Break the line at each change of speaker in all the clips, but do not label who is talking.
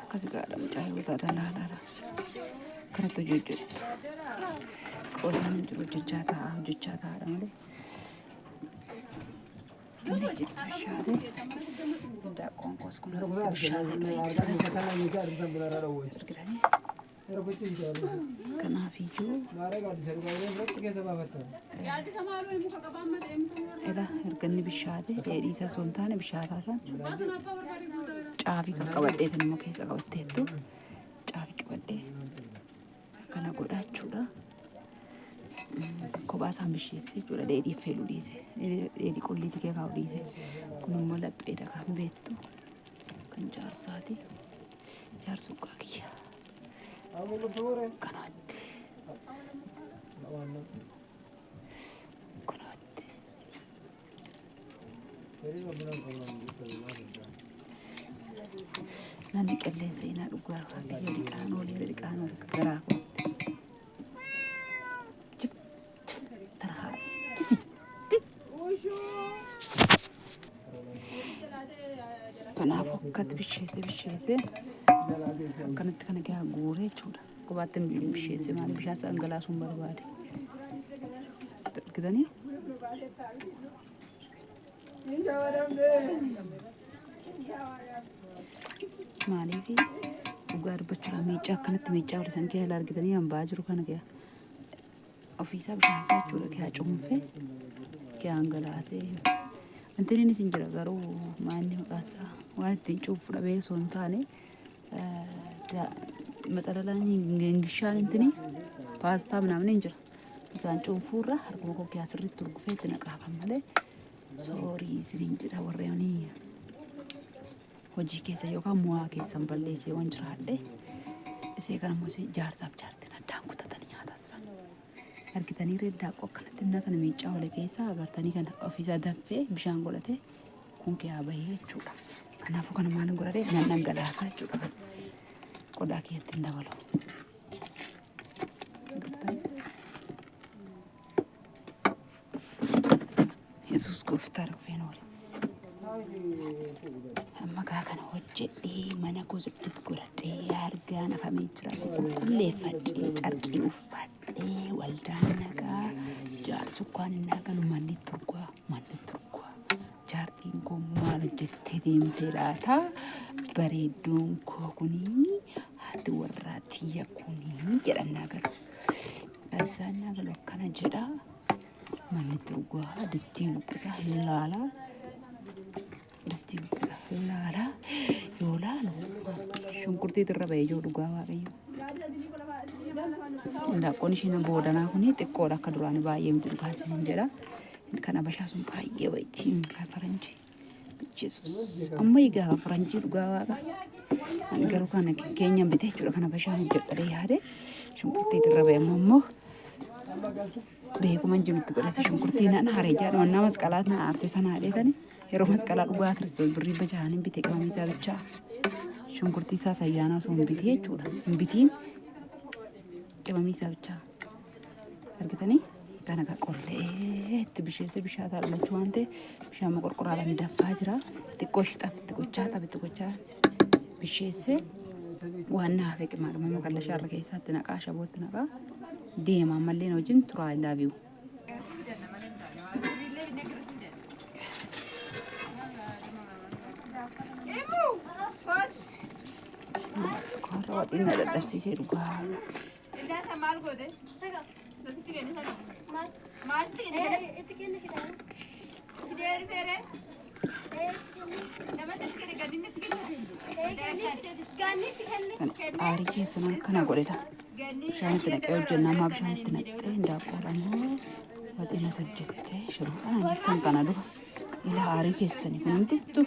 Kasih gak ada mencari utara lah. Karena tu jujur. Kosan jujur jujata orang deh. Ini jadi syade. Tidak kongkos kuna syade kita ni. Kena video. Eda erganni bishade. Eri sa sultan bishada kan. Caafi qaqqabadhee tan immoo keessa qabatteettu caafi qabadhee kana godhachuudha. Kophaa isaan bisheesse jechuudha. Dheedhii feeluu dhiise. Dheedhii qolliitii kee kaa'u dhiise. Kun immoo lapheedha kan beektu kan jaarsaati. Jaarsuggaa kiyya. Kanaatti. Kanaatti. Nanti qilleensa inaa dhugaa kan dhiqaan olii garaa kanaafuu akkatti bisheesse akkanatti kana gaa guuree jechuudha. Kophaatti bisheesse maali bishaan dhangalaasuun barbaade. Asitti argitanii. Maaliif dhugaa dubbachuudhaan miicaa akkanatti miicaa walisan kee haala argitanii hambaa jiru kana gaa ofiisaa bishaan isaa jechuudha gaa cuunfee gaa hangalaasee. Antiniin isin jira garuu maanni maqaasaa waan ittiin cuunfu dhabee osoo hin taane maxalalaan gishaan intini paastaa ምናምን hin jira. Isaan cuunfuurra harkuma koo kee asirratti urgufee itti naqaafan malee soorii isin jira warreen hojii keessa yookaan mu'aa keessan balleessee waan jiraadhe isee kana immoo jaarsaaf jaartiin addaan kutatanii nyaatasan. Argitanii reeddaa akkanatti innaa sana miicaa wale keessa agartanii kana ofiisaa danfee bishaan godhatee kun kee bahee jechuudha. Kanaafuu kana maaliin godhatee nan dhangalaasaa jechuudha. Qodaa keetti hin dabalu. Yesuus gooftaa dhufeen oole. Amma gaa kana hojjedhee mana gosoota godhadhee argaan afamee jira. Qulqulleeffadhee carqii uffadhee waldaan nagaa jaarsukkaan hin nagalu manni turgwaa. Jaartiin koo maal hojjettee deemtee laata? Bareedduun koo kunii haati warraa tiyya kunii jedhannaa galu. Asaan nagalu akkana jedha. Manni turgwaa distii lubbisaa hin laalaa. Distii lubbisaa hin laalaa. Yoo laalu shunkurtii irra bahee jiru dhugaa waaqayyo. Daakkoon isheen boodanaa kunii xiqqoodha akka duraanii baay'ee miti dhugaasiin hin jedha. Kana bashaa sun baay'ee wayitiin faranjii. Jesuus amma egaa faranjii dhugaa waaqa. Garuu kana keenyan bitee jechuudha kana bashaan hojjedhadhee yaade shunkurtii irra bahee immoo beekuma jimti godhase shunkurtii naan haree jaadha wanna masqalaat na aartee sana haadheetani yeroo masqalaa dhugaa Kiristoos birrii bajaaniin bitee qabamee isaa bichaa shunkurtii isaa sayyaanaa osoo hin bitee jechuudha. Hin bitiin qabamee isaa bichaa argitanii kana ka qollee itti bisheesse bishaan taa'lachuu waan ta'e bishaan maqorqoraadhaan daffaa jira. Xiqqoo shixaatti gochaa bisheesse waan naaf eegimaadhuma maqalla shaarra keessaatti naqaa shabootti naqaa. Deema ammallee wajjin turaa ilaabiu. Korra waxiin na dadhabsiisee dhugaa. Aarii keessan akkana godhedha. Bishaan itti naqee hojjennaa ammaa bishaan itti naqxee hindaaqqoodhaan waxiina hojjettee shiroodhaan kan kana dhufa ila aarii keessanii kun hundittuu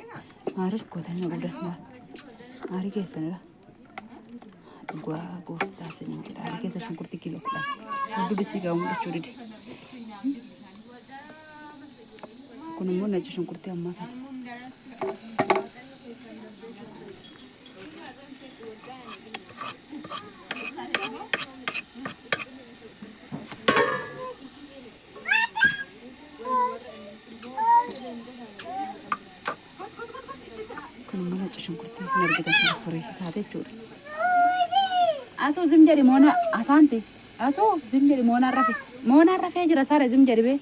aarii gootanii guddaa aarii keessanidha. Dhugaa gooftaa isiniin jedha aarii keessa shunkurtii kiiloo 10 hedduu bisii gahu mul'achuu dide. Kun immoo nacci shunkurtii ammaa sana. Kun immoo nacci shunkurtii isin argitan sana. furii isaati jechuudha. Asuu zim jedhi moona asaanti. Asuu zim jedhi moonaan rafe. Moonaan rafee jira sare zim jedhi bee.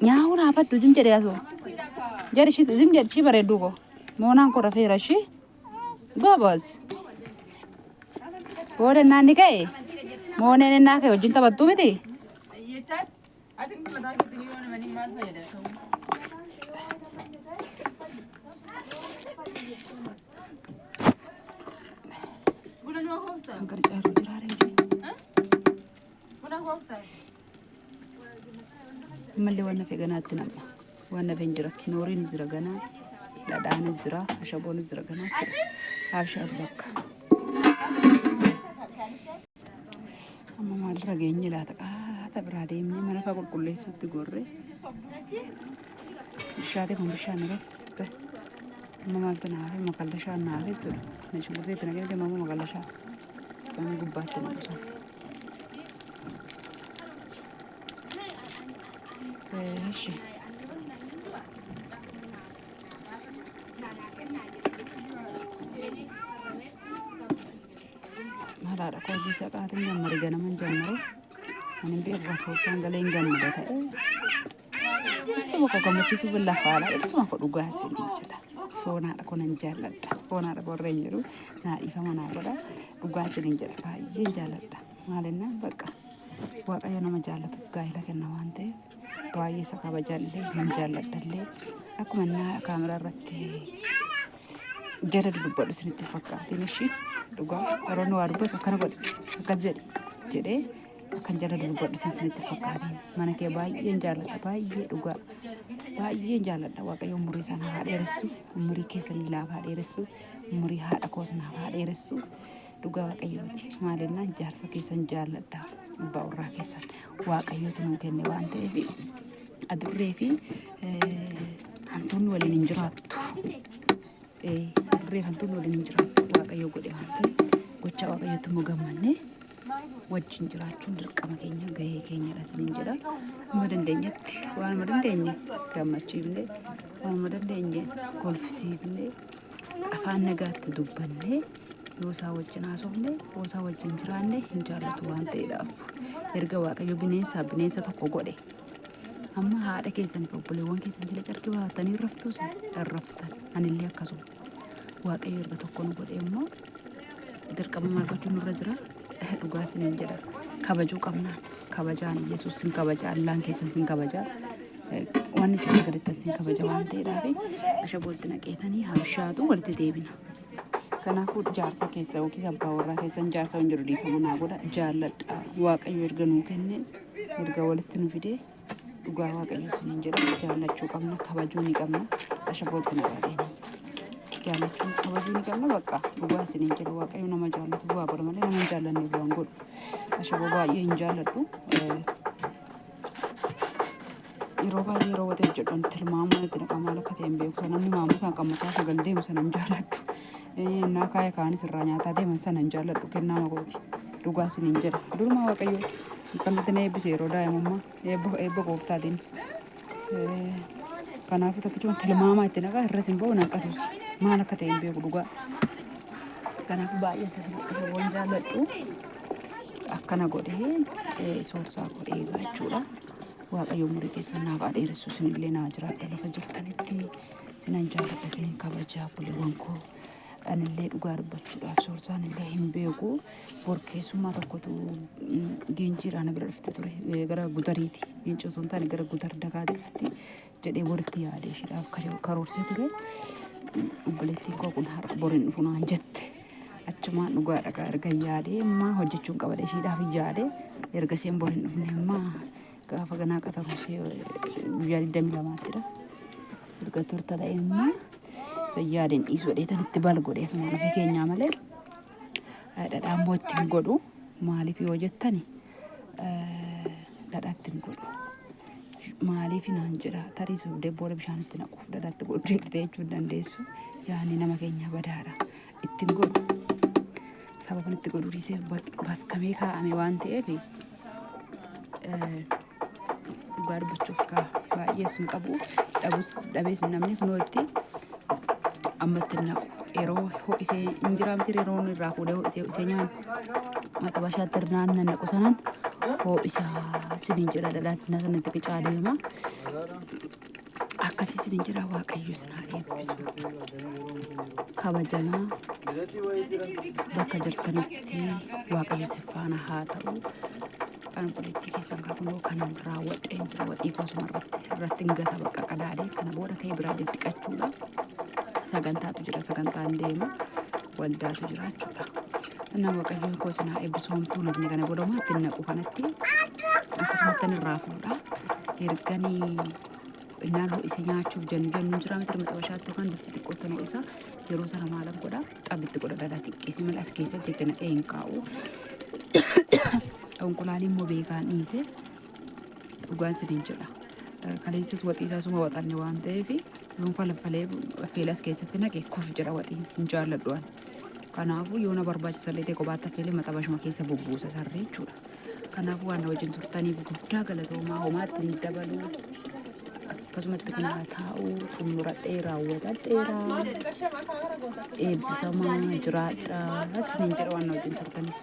Nyaawuu naafattu zim jedhi asuu. Jedhi shi zim jedhi shi bareedduu koo. Moonaan koo rafeera shi. Goobos. Booda naanni ka'e. Mooneen innaa ka'e wajjin taphattuu miti. Agar caaru jiraare mallee waan nafe ganaatti nama waan nafe hin jira kinooriin jira ganaa dhadhaan jira ashaboon jira ganaa habshaan bakka amma maalirra geenye laata qaata biraa deemnee mana faa qulqulleessuutti gorre bishaatee kun bishaan nafe amma maaltu naafe makallashaan naafe jechuudha na shunkurteetti nageenye amma makallashaa kan gubbaatti na buusan. Eeshi. Madaadha koo hojii isaa qaatiin gammade ganaman jammare ani beeku soosaan galee hin gammada ta'e. Irsuma koo gammachiisuuf lafaadha irsuma koo dhugaasi jedha. Foonaadha kunan jaalladha. Foonaadha gorreen jedhu naa dhiifama naa godha. Dhugaasi jedha baay'ee jaalladha. Maalinna bakka waaqayyo nama jaallatuuf gaa'ela kenna waan ta'eef baay'ee isa kabajaallee hin jaalladhallee akkuma naa kaameraa irratti jala dubbadhu isinitti fakkaatiin ishii dhugaa yeroo nu waa dubbatu akkana godhe akkas jedhee akkan jala dubbadhu isinitti fakkaatiin mana kee baay'een jaalladha baay'ee dhugaa baay'een jaalladha waaqayyo umurii sana haa dheeressu umurii keessan laaf haa dheeressu umurii haadha koosnaaf haa dheeressu dhugaa waaqayyooti maalinna jaarsa keessan jaalladha abbaa warraa keessan waaqayyooti nuu kenne waan ta'eef adurree fi hantuunni waliin hin jiraattu adurree fi hantuunni waliin hin jiraattu waaqayyo godhe waan ta'eef gocha waaqayyootti immoo gammanne wajjin jiraachuun dirqama keenya gahee keenyadha isiniin jedha amma dandeenyetti waanuma dandeenye gammachiifne waanuma dandeenye kolfisiifne afaan nagaatti dubbanne yoo isaa wajjin haasofne yoo isaa wajjin jiraanne hin jaallatu waan ta'eedhaaf erga waaqayyo bineensa tokko godhe amma haadha keessan obboleewwan keessan jala carqii baatanii raftuus raftan anillee akkasuma waaqayyo erga tokko nu godhe immoo dirqama maal gochuun nurra jira dhugaa isiniin jedha kabajuu qabnaati kabajaan yesuus sin kabajaa allaan keessan sin kabajaa waan isin gaditti sin kabaja waan ta'eedhaaf ashabootti naqeetanii habshaatu walitti deebina. Kanaafuu jaarsa keessa yookiin abbaa warraa keessan jaarsa hin jiru dhiifama naa godha jaalladha waaqayyo erga nuu kenne erga walitti nu fide dhugaa waaqayyo isiniin jedha jaallachuu qabna kabajuu ni qabna ashabootti naqeetanii jaallachuu kabajuu ni qabna bakka dhugaa isiniin jedha waaqayyo nama jaallatu bu'aa godha malee nama hin jaallanne bu'aan godhu ashaboo baay'ee hin jaalladhu yeroo baay'ee yeroo wata hojjedhan tilmaamaa itti naqa maal akka ta'e hin beeku namni maamu isaan qammasaa sagal deemu sana hin jaalladhu. Naa kaaya kaanis irraa nyaataa deeman sana hin jaalladhu kennaa makooti dhugaa isiniin jedha duruma waaqayyo akkamitti na eebbise yeroo daa'imummaa eebba gooftaatiin kanaafuu tokkichuma tilmaamaa itti naqa irras hin ba'u naqatus maal akka ta'e hin beeku dhugaa kanaafuu baay'ee sassaaboo jaalladhu akkana godhee soorsaa godhee jechuudha waaqayyo umurii keessan naaf haa dheeressu isinillee naa jiraadha lafa jirtanitti sinan jaalladha isinin kabajaa buleewwan koo anillee dhugaa dubbachuudhaaf soorsaan illee hin beeku borkeessummaa tokkotu geenjiidhaan bira dhufte ture gara gudariiti geenci osoo hin taane gara gudar dagaati dhufti jedhee boritti yaadee ishiidhaaf karoorsee ture obboleettiin koo kun har'a boriin dhufu naan jette achumaan dhugaa dhagaa erga yaadee ammaa hojjechuun qabadhe ishiidhaaf yaadee erga isheen boriin dhufne ammaa gaafa ganaa qaxaruusee guyyaa 22ttidha erga turta ta'e ammaa sayyaadeen dhiisuu dheetan itti bal godhee suma ofii keenyaa malee dhadhaan boo ittiin godhu maaliif yoo jettani dhadhaa ittiin godhu maaliif naan jedha tarii suudee booda bishaan itti naquuf dhadhaatti godhu deeftee jechuu dandeessu yaani nama keenya badaadha ittiin godhu sababan itti godhu dhiiseef baskamee kaa'ame waan ta'eef dhugaa dubbachuuf baay'ee sun qabu dhabees namni kunoo itti amma itti naqu yeroo ho'isee injiraamti yeroon irraa fuudhee ho'isee nyaan mata bashaatti irraan nannaqu sanan ho'isaa siniin jira dhadhaatti sanatti qicaa deema akkasii siniin jira waaqayyo sinaa eebbisu kabajamaa bakka jirtanitti waaqayyo si faana haa ta'u kan poliitii keessan kakunoo kanan raawwadheen jira waxii kosuma irratti hin gata bakka qadaadee kana booda ka'ee biraa deddiqachuudha sagantaatu jira sagantaan deema waldaatu jira jechuudha nama waaqayyo koo sinaa eebbisu homtuu lafni kana booda maatti hin naqu kanatti akkasumatti irraa fuudha erganii naannoo isa nyaachuuf jennu jira miti mata bashaatti yookaan disii xiqqootanoo isa yeroo sana maalan godha xabitti godha dhadhaa xiqqeessi malee as keessatti eeggana een kaa'u onkolaanin immoo beekaan dhiise dhugaan siniin jedha kaleessas waxiisaa suma waxanne waan ta'eef yoon falaffalee affeelas keessatti naqe kuf jedha waxiin hin jaalladhuan kanaafuu yoona barbaachisallee ta'e kophaatti affeelee mata bashuma keessa bubbuusa sarree jechuudha kanaafuu waan wajjin turtaniif guddaa galatoomaa homaatti hin dabaluu akkasumatti kun haa taa'u xumuradhee raawwatadheera eebbifamaa jiraadha siniin jedha waan wajjin turtaniif.